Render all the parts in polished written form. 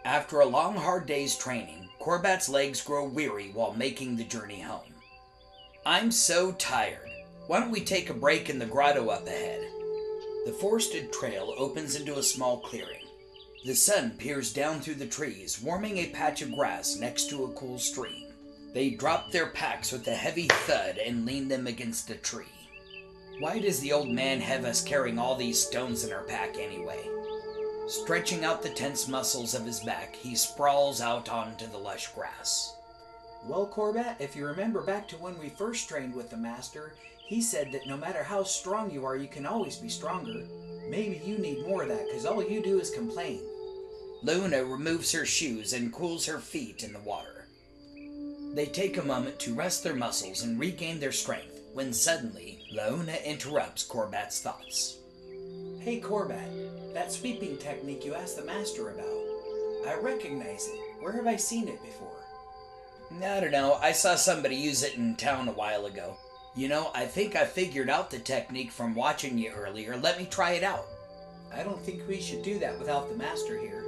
After a long, hard day's training, Corbat's legs grow weary while making the journey home. I'm so tired. Why don't we take a break in the grotto up ahead? The forested trail opens into a small clearing. The sun peers down through the trees, warming a patch of grass next to a cool stream. They drop their packs with a heavy thud and lean them against a tree. Why does the old man have us carrying all these stones in our pack anyway? Stretching out the tense muscles of his back, he sprawls out onto the lush grass. Well, Corbat, if you remember back to when we first trained with the Master, he said that no matter how strong you are, you can always be stronger. Maybe you need more of that, because all you do is complain. Luna removes her shoes and cools her feet in the water. They take a moment to rest their muscles and regain their strength, when suddenly, Luna interrupts Corbat's thoughts. Hey Corbat, that sweeping technique you asked the Master about. I recognize it. Where have I seen it before? I don't know, I saw somebody use it in town a while ago. You know, I think I figured out the technique from watching you earlier. Let me try it out. I don't think we should do that without the Master here.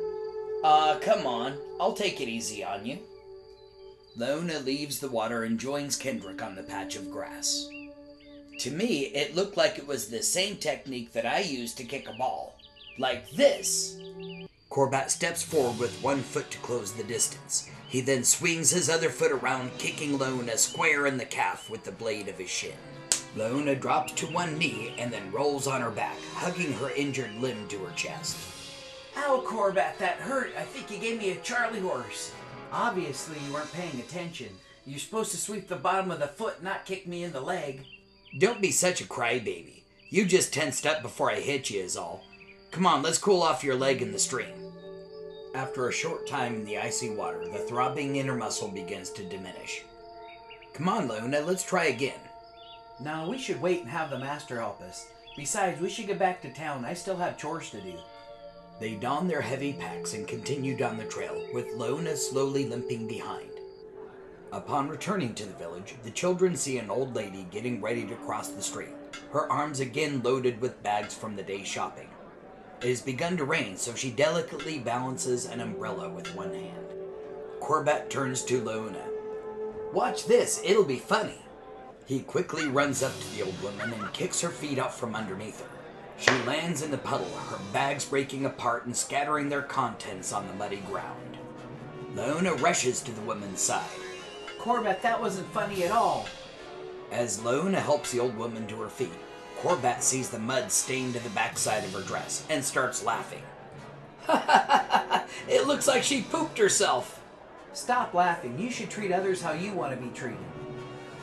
Come on. I'll take it easy on you. Luna leaves the water and joins Kendrick on the patch of grass. To me, it looked like it was the same technique that I used to kick a ball. Like this. Corbat steps forward with one foot to close the distance. He then swings his other foot around, kicking Luna square in the calf with the blade of his shin. Luna drops to one knee and then rolls on her back, hugging her injured limb to her chest. Ow, Corbat, that hurt. I think you gave me a Charlie horse. Obviously, you weren't paying attention. You're supposed to sweep the bottom of the foot, not kick me in the leg. Don't be such a crybaby. You just tensed up before I hit you is all. Come on, let's cool off your leg in the stream. After a short time in the icy water, the throbbing inner muscle begins to diminish. Come on, Luna, let's try again. No, we should wait and have the Master help us. Besides, we should get back to town. I still have chores to do. They don their heavy packs and continue down the trail, with Luna slowly limping behind. Upon returning to the village, the children see an old lady getting ready to cross the street, her arms again loaded with bags from the day's shopping. It has begun to rain, so she delicately balances an umbrella with one hand. Corbat turns to Luna. Watch this, it'll be funny. He quickly runs up to the old woman and kicks her feet out from underneath her. She lands in the puddle, her bags breaking apart and scattering their contents on the muddy ground. Luna rushes to the woman's side. Corbat, that wasn't funny at all. As Luna helps the old woman to her feet, Corbat sees the mud stain to the backside of her dress and starts laughing. Ha ha ha ha! It looks like she pooped herself! Stop laughing. You should treat others how you want to be treated.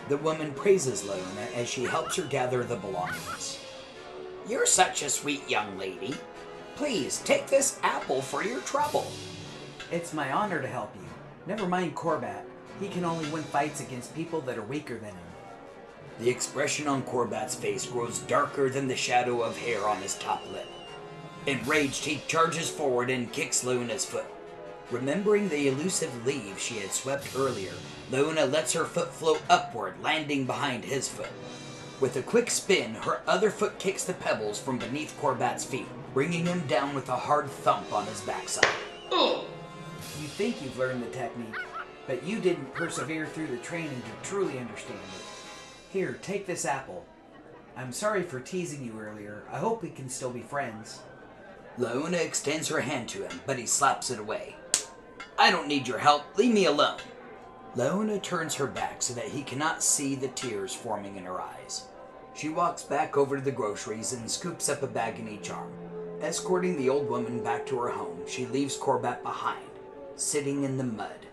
The woman praises Luna as she helps her gather the belongings. You're such a sweet young lady. Please, take this apple for your trouble. It's my honor to help you. Never mind Corbat. He can only win fights against people that are weaker than him. The expression on Corbat's face grows darker than the shadow of hair on his top lip. Enraged, he charges forward and kicks Luna's foot. Remembering the elusive leaves she had swept earlier, Luna lets her foot float upward, landing behind his foot. With a quick spin, her other foot kicks the pebbles from beneath Corbat's feet, bringing him down with a hard thump on his backside. Ugh. You think you've learned the technique, but you didn't persevere through the training to truly understand it. Here, take this apple. I'm sorry for teasing you earlier. I hope we can still be friends. Luna extends her hand to him, but he slaps it away. I don't need your help. Leave me alone. Luna turns her back so that he cannot see the tears forming in her eyes. She walks back over to the groceries and scoops up a bag in each arm. Escorting the old woman back to her home, she leaves Corbat behind, sitting in the mud.